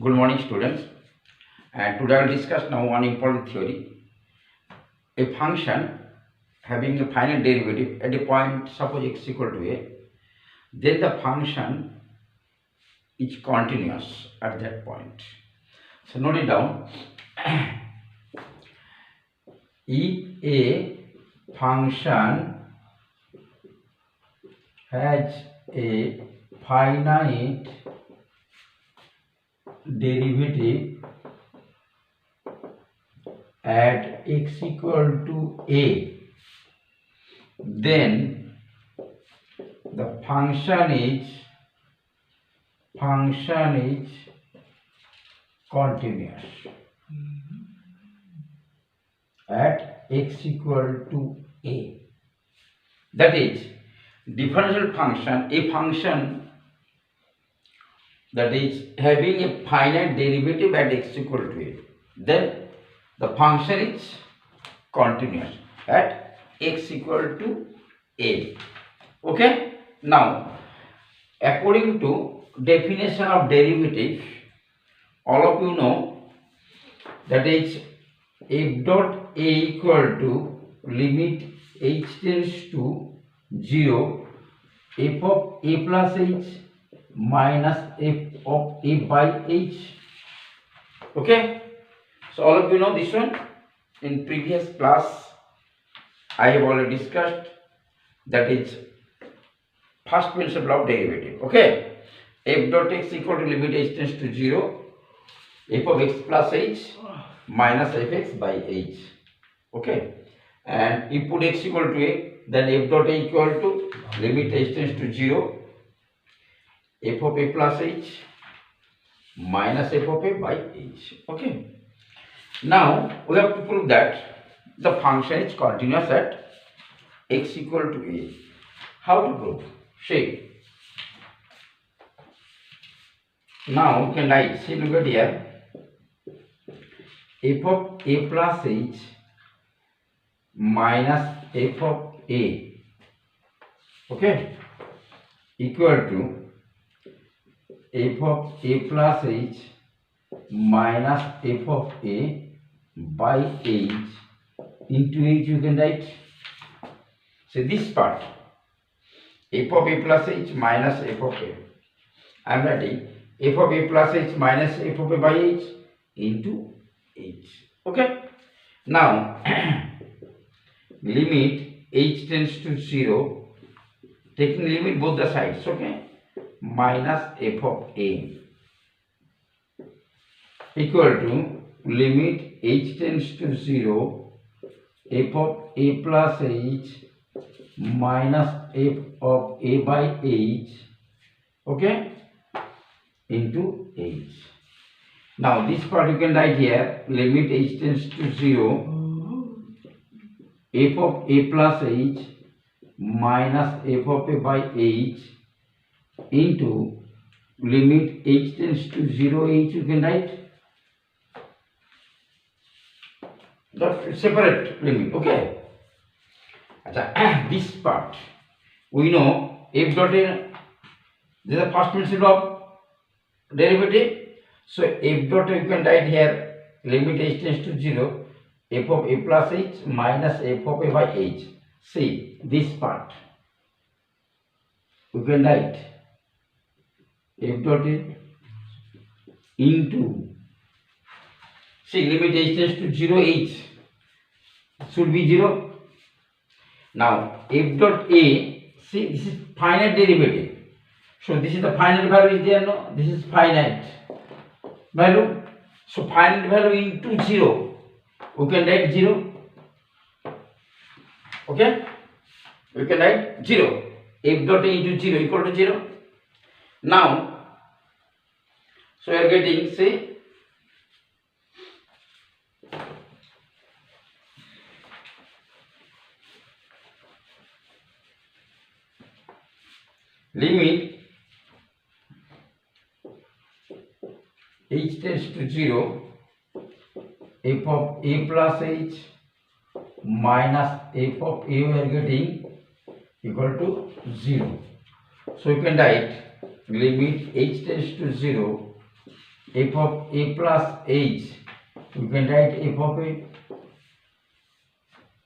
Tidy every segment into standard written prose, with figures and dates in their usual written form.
Good morning, students. And today I will discuss now one important theory. A function having a finite derivative at a point, suppose x equal to a, then the function is continuous at that point. So note it down. If a function has a finite derivative at x equal to a, then the function is continuous at x equal to a. That is, differential function, a function that is having a finite derivative at x equal to a, then the function is continuous at x equal to a. Okay. Now, according to definition of derivative, all of you know that is f dot a equal to limit h tends to 0 f of a plus h minus f of a by h. Okay. So all of you know this one. In previous class I have already discussed, that is first principle of derivative. Okay. F dot x equal to limit h tends to 0 f of x plus h minus fx by h. Okay. And if put x equal to a, then f dot a equal to limit h tends to 0 f of a plus h minus f of a by h. Okay. Now we have to prove that the function is continuous at x equal to a. How to prove? See. Now we can write, see, look at here, f of a plus h minus f of a, okay, equal to f of a plus h minus f of a by h into h. You can write, so this part, f of a plus h minus f of a, I am writing f of a plus h minus f of a by h into h. Okay. Now limit h tends to 0, taking limit both the sides, okay, minus f of a equal to limit h tends to 0 f of a plus h minus f of a by h, okay, into h. Now this part you can write here, limit h tends to 0 f of a plus h minus f of a by h into limit h tends to 0 h. You can write that separate limit. Okay. This part we know f dot a, this is the first principle of derivative. So f dot you can write here, limit h tends to 0 f of a plus h minus f of a by h. See this part, we can write f dot a into, see, limit h tends to 0 h should be 0. Now f dot a, see, this is finite derivative, so this is the finite value is there, no, this is finite value, so finite value into 0, we can write 0. Okay, we can write 0, f dot a into 0 equal to 0. Now so we are getting, say, limit h tends to 0 f of a plus h minus f of a, we are getting equal to 0. So you can write limit h tends to 0 f of a plus h, we can write f of a.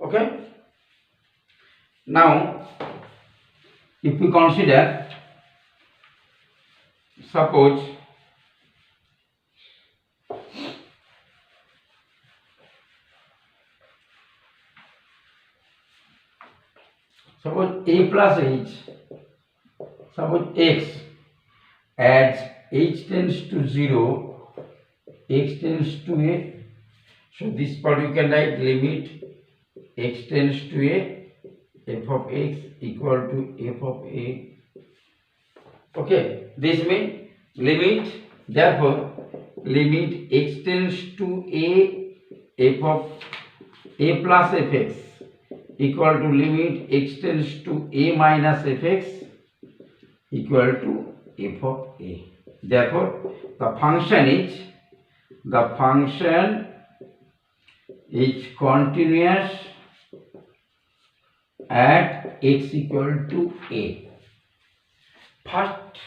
Okay. Now if we consider, suppose a plus h, suppose x, as h tends to 0, x tends to a, so this part you can write limit x tends to a, f of x equal to f of a. Okay, this means limit, therefore limit x tends to a, f of a plus fx equal to limit x tends to a minus fx equal to f of a. Therefore the function is continuous at x equal to a. First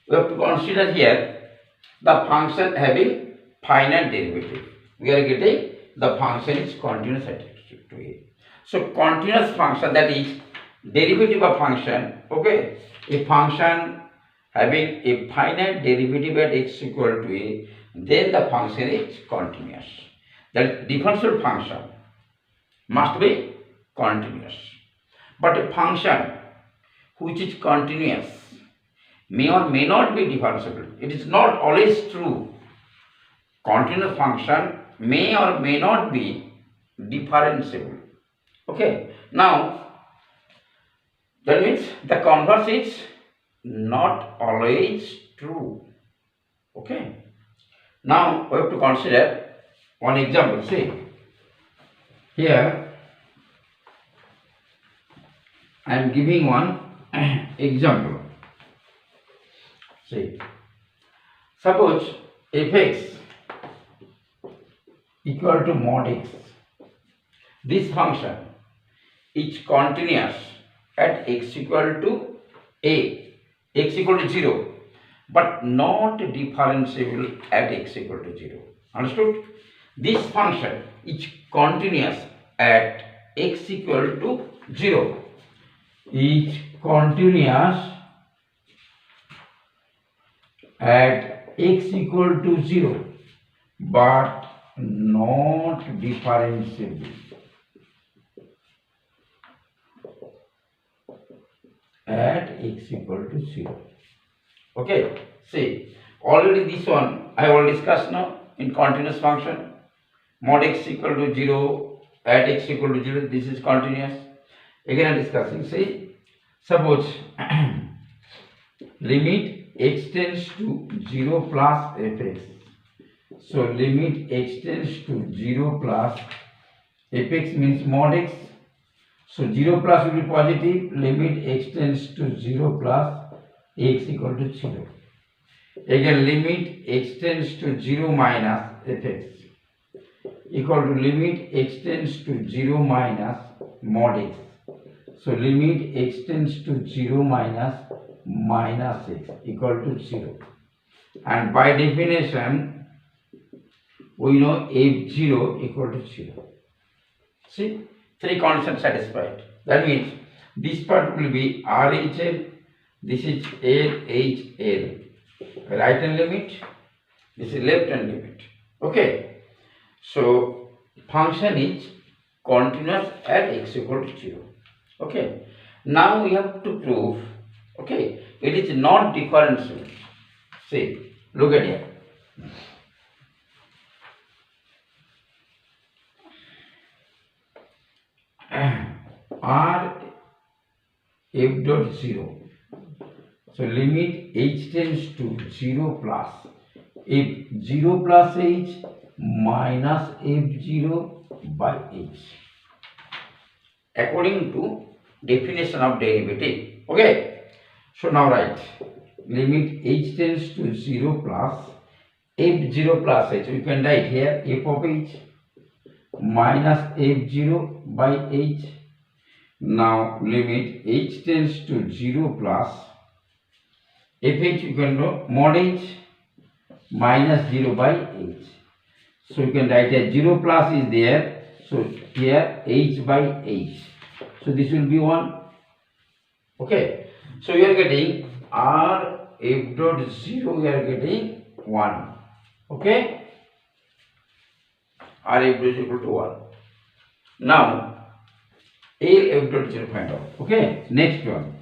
we have to consider here the function having finite derivative. We are getting the function is continuous at x equal to a. So continuous function, that is derivative of function, okay, a function having a finite derivative at x equal to a, then the function is continuous. The differential function must be continuous. But a function which is continuous may or may not be differentiable. It is not always true. Continuous function may or may not be differentiable. Okay, now that means the converse is not always true. Okay, now we have to consider one example. See, here I am giving one example. See, suppose fx equal to mod x. This function is continuous at x equal to a, x equal to 0, but not differentiable at x equal to 0. Understood? This function is continuous at x equal to 0. Is continuous at x equal to 0, but not differentiable at x equal to 0. Okay, see, already this one I will discuss now in continuous function. Mod x equal to 0 at x equal to 0, this is continuous. Again I am discussing. See, suppose limit x tends to 0 plus fx. So limit x tends to 0 plus fx means mod x. So 0 plus will be positive. Limit x tends to 0 plus x equal to 0. Again limit x tends to 0 minus fx equal to limit x tends to 0 minus mod x. So limit x tends to 0 minus x equal to 0. And by definition we know f0 equal to 0. See, three conditions satisfied. That means this part will be RHL, this is LHL, right hand limit, this is left hand limit. Okay, so function is continuous at x equal to 0. Okay, now we have to prove, okay, it is not differentiable. See, look at here. R f dot 0. So limit h tends to 0 plus f 0 plus h minus f0 by h, according to definition of derivative. Okay, so now write limit h tends to 0 plus f0 plus h. We can write here f of h minus f0 by h. Now limit h tends to 0 plus fh, you can know mod h minus 0 by h. So you can write as 0 plus is there. So here h by h. So this will be 1. Okay. So you are getting r f dot 0, you are getting 1. Okay. R f dot is equal to 1. Now L f dot 0 find out. Okay. Next one.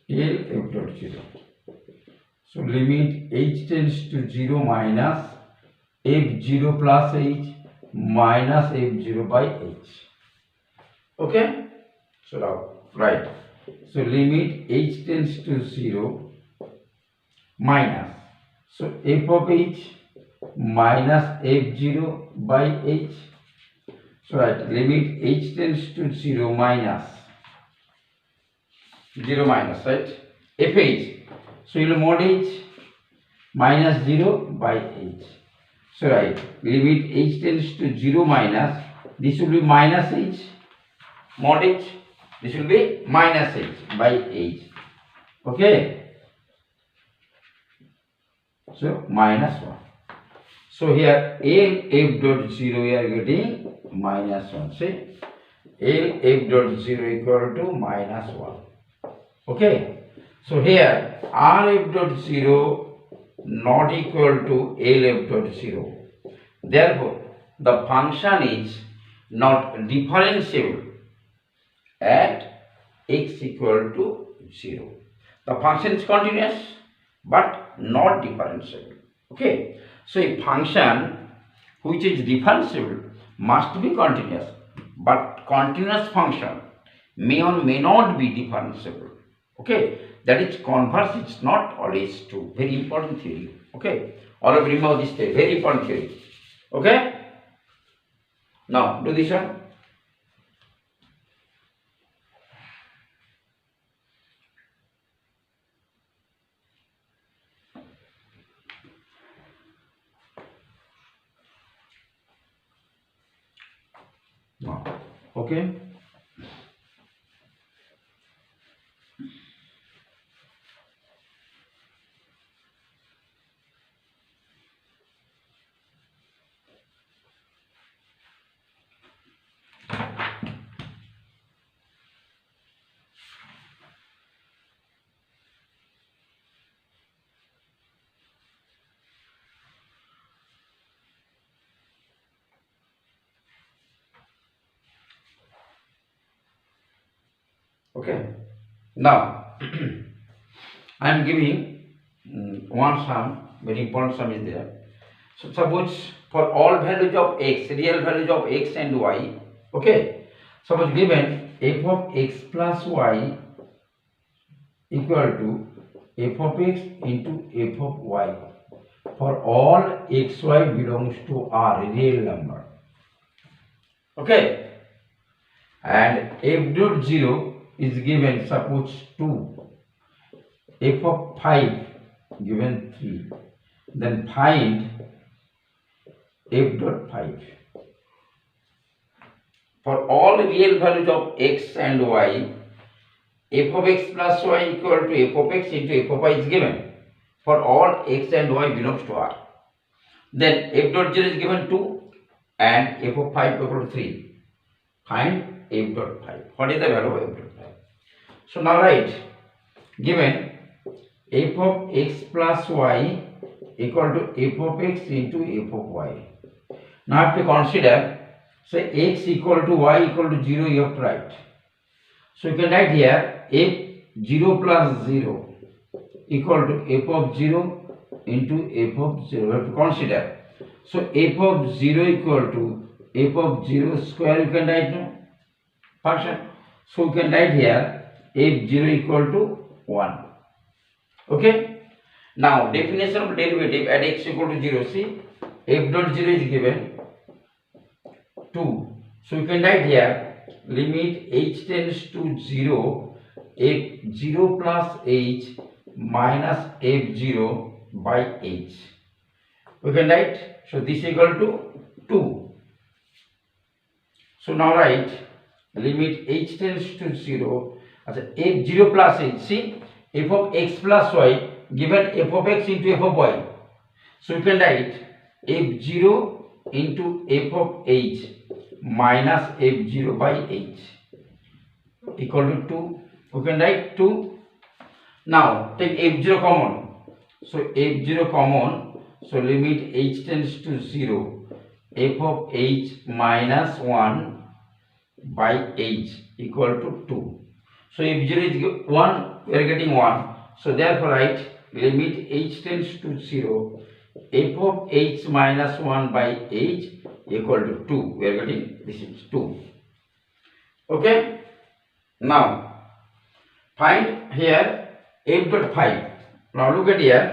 L f dot 0. So limit h tends to 0 minus f0 plus h minus f0 by h. Okay. So now right. So limit h tends to 0 minus. So f of h minus f0 by h. So right. Limit h tends to 0 minus 0 minus, right? Fh. So you will mod h minus 0 by h. So right. Limit h tends to 0 minus. This will be minus h. Mod h. This will be minus h by h. Okay. So minus 1. So here L f dot 0 we are getting minus 1. See, L f dot 0 equal to minus 1. Okay. So here R f dot 0 not equal to L f dot 0. Therefore, the function is not differentiable at x equal to 0. The function is continuous but not differentiable. Okay. So a function which is differentiable must be continuous, but continuous function may or may not be differentiable. Okay. That is converse, it's not always true. Very important theory. Okay. All of you remember this theory. Very important theory. Okay. Now do this one. Now, okay. Okay. Now I am giving one sum, very important sum is there. So suppose for all values of x, real values of x and y, okay. Suppose given f of x plus y equal to f of x into f of y for all xy belongs to R, real number. Okay. And f dot 0 is given, suppose 2, f of 5 given 3, then find f dot 5 for all real values of x and y. F of x plus y equal to f of x into f of y is given for all x and y belongs to R. Then f dot 0 is given 2 and f of 5 equal to 3. Find f dot 5. What is the value of f dot 5? So now write, given f of x plus y equal to f of x into f of y. Now I have to consider, say x equal to y equal to 0 you have to write. So you can write here f 0 plus 0 equal to f of 0 into f of 0. You have to consider. So f of 0 equal to f of 0 square you can write now. Function. So you can write here f 0 equal to 1. Okay. Now definition of derivative at x equal to 0. See, f dot 0 is given 2. So you can write here limit h tends to 0 f 0 plus h minus f0 by h. We can write, so this equal to 2. So now write limit h tends to 0 अच्छा f0 plus h, see f of x plus y given f of x into f of y, so you can write f0 into f of h minus f0 by h equal to 2. We can write 2. Now take f0 common, so f0 common, so limit h tends to 0, f of h minus 1 by h equal to 2. So if 0 is 1, we are getting 1. So therefore write limit h tends to 0, f of h minus 1 by h equal to 2. We are getting this is 2. Okay. Now find here f dot 5. Now look at here.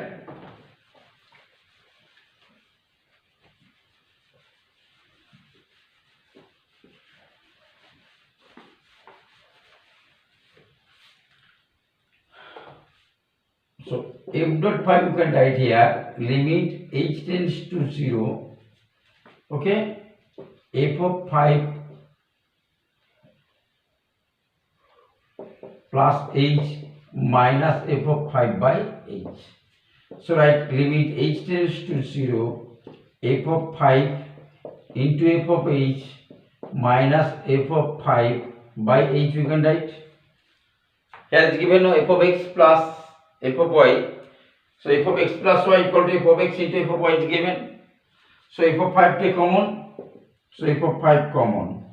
So f dot 5 you can write here limit h tends to 0. Okay, f of 5 plus h minus f of 5 by h. So write limit h tends to 0, f of 5 into f of h minus f of 5 by h we can write. Here is given f of x plus f of y. So f of x plus y equal to f of x into f of y is given. So f of 5 take common. So f of 5 common.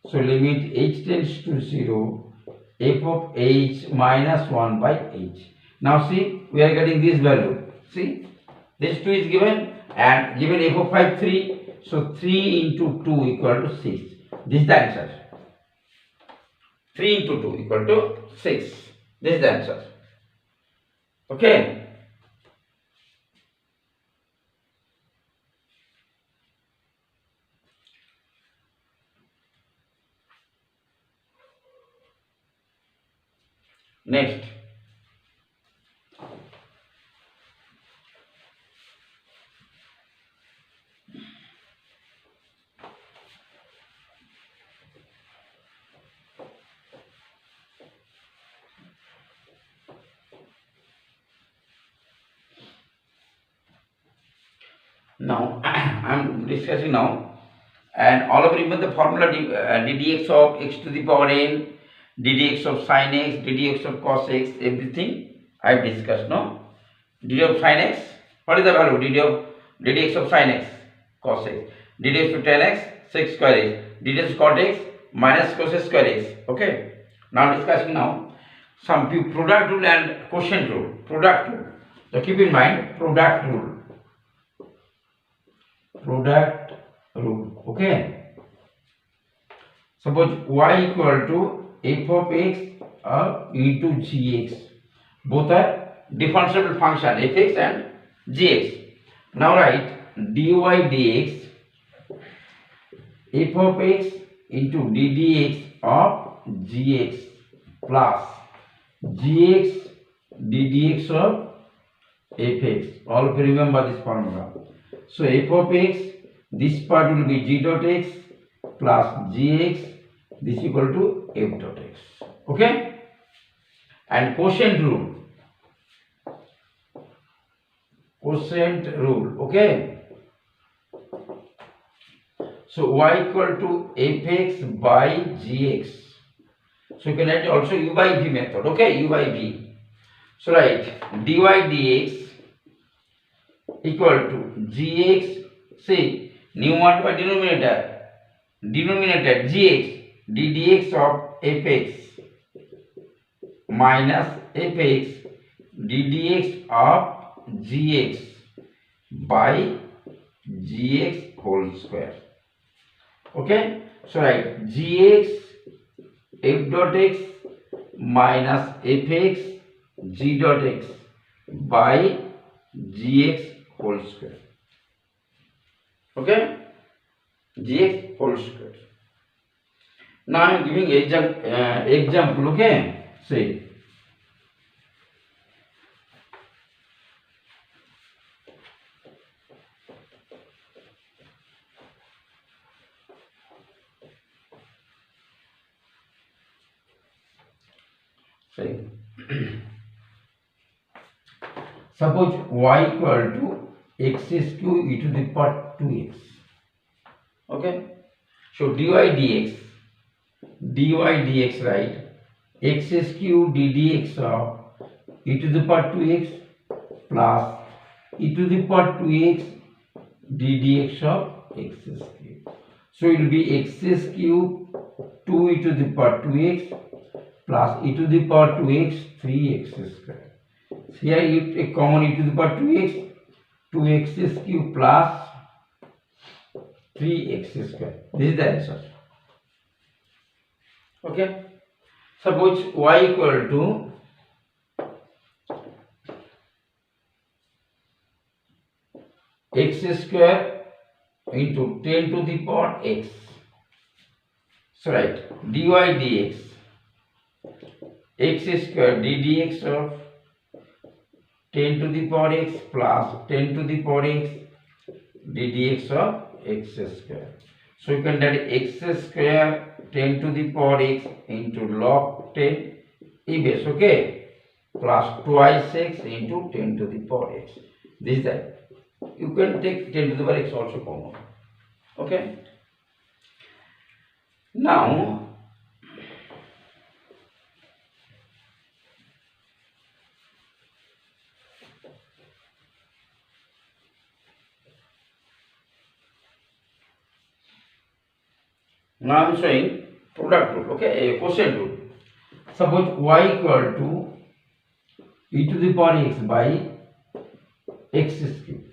So limit h tends to 0, f of h minus 1 by h. Now see, we are getting this value. See, this 2 is given and given f of 5 3. So 3 into 2 equal to 6. This is the answer. 3 into 2 equal to 6. This is the answer. Okay. Next. Now I am discussing now, and all of you remember the formula ddx of x to the power n, ddx of sin x, ddx of cos x, everything I have discussed. No, dd of sin x, what is the value? ddx of sin x, cos x, ddx of tan x, sec square x, ddx of cot x minus cos square x. Okay. Now discussing now some few product rule and quotient rule. Product rule. So keep in mind product rule. Product rule. Okay. Suppose y equal to f of x into gx. Both are differentiable function fx and gx. Now write dy dx f of x into ddx of gx plus gx ddx of fx. All of you remember this formula. So f of x, this part will be g dot x plus gx, this equal to f dot x. Okay. And quotient rule. Quotient rule. Okay. So y equal to fx by gx. So you can write also u by v method. Okay, u by v. So write dy dx equal to gx, say numerator by denominator gx ddx of fx minus fx ddx of gx by gx whole square. Okay, so write gx f dot x minus fx g dot x by gx whole square. Okay, gx whole square. Now I am giving example. Okay, say Say suppose y equal to x is cube e to the power 2x. Okay, so dy dx, right? X is cube ddx of e to the power 2x plus e to the power 2x ddx of x is cube. So it will be x is cube 2 e to the power 2x plus e to the power 2x 3x square. Here you take common e to the power 2x, 2x is cube plus 3x square. This is the answer. Okay. Suppose y equal to x square into 10 to the power x. So right, dy dx x square ddx of 10 to the power x plus 10 to the power x ddx of x square. So you can write x square 10 to the power x into log 10 e base, okay, plus twice x into 10 to the power x. This is that. You can take 10 to the power x also common. Okay. Now I am showing product rule, okay, a quotient rule. Suppose y equal to e to the power x by x cube.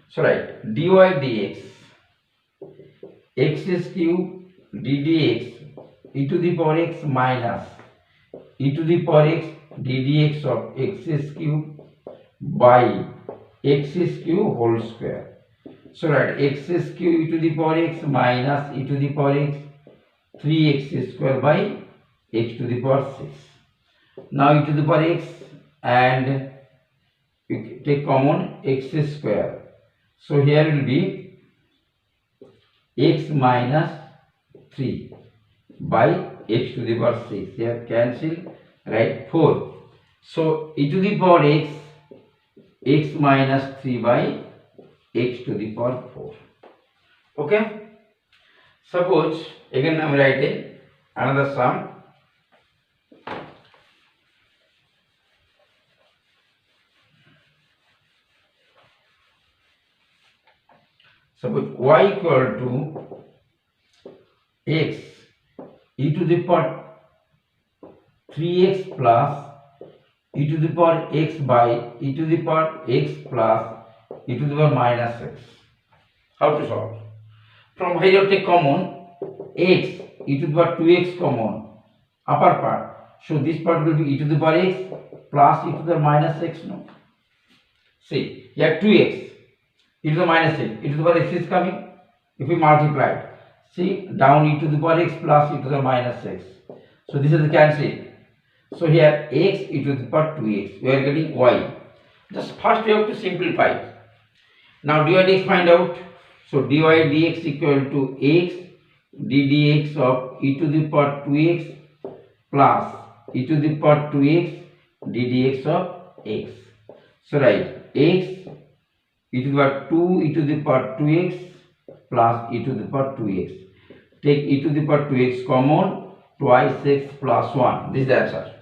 So right, dy dx x cube ddx e to the power x minus e to the power x ddx of x cube by x cube whole square. So right, x cube e to the power x minus e to the power x 3x square by x to the power 6. Now e to the power x and we take common x square. So here will be x minus 3 by x to the power 6. Here cancel, right, 4. So e to the power x minus 3 by x to the power 4. Okay. Suppose again I am writing another sum. Suppose y equal to x e to the power 3x plus e to the power x by e to the power x plus e to the power minus x. How to solve? From here you take common x e to the power 2x common upper part. So this part will be e to the power x plus e to the minus x. No. See, here 2x e to the minus x, e to the power x is coming. If we multiply, see, down e to the power x plus e to the minus x. So this is the cancel. So here x e to the power 2x, we are getting y. Just first we have to simplify. Now dy dx find out. So dy dx equal to x ddx of e to the power 2x plus e to the power 2x ddx of x. So write x e to the power 2 e to the power 2x plus e to the power 2x. Take e to the power 2x common, twice x plus 1. This is the answer.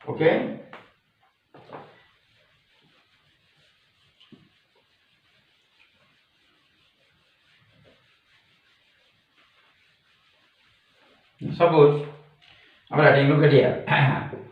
Okay. Suppose, I am writing, look at here.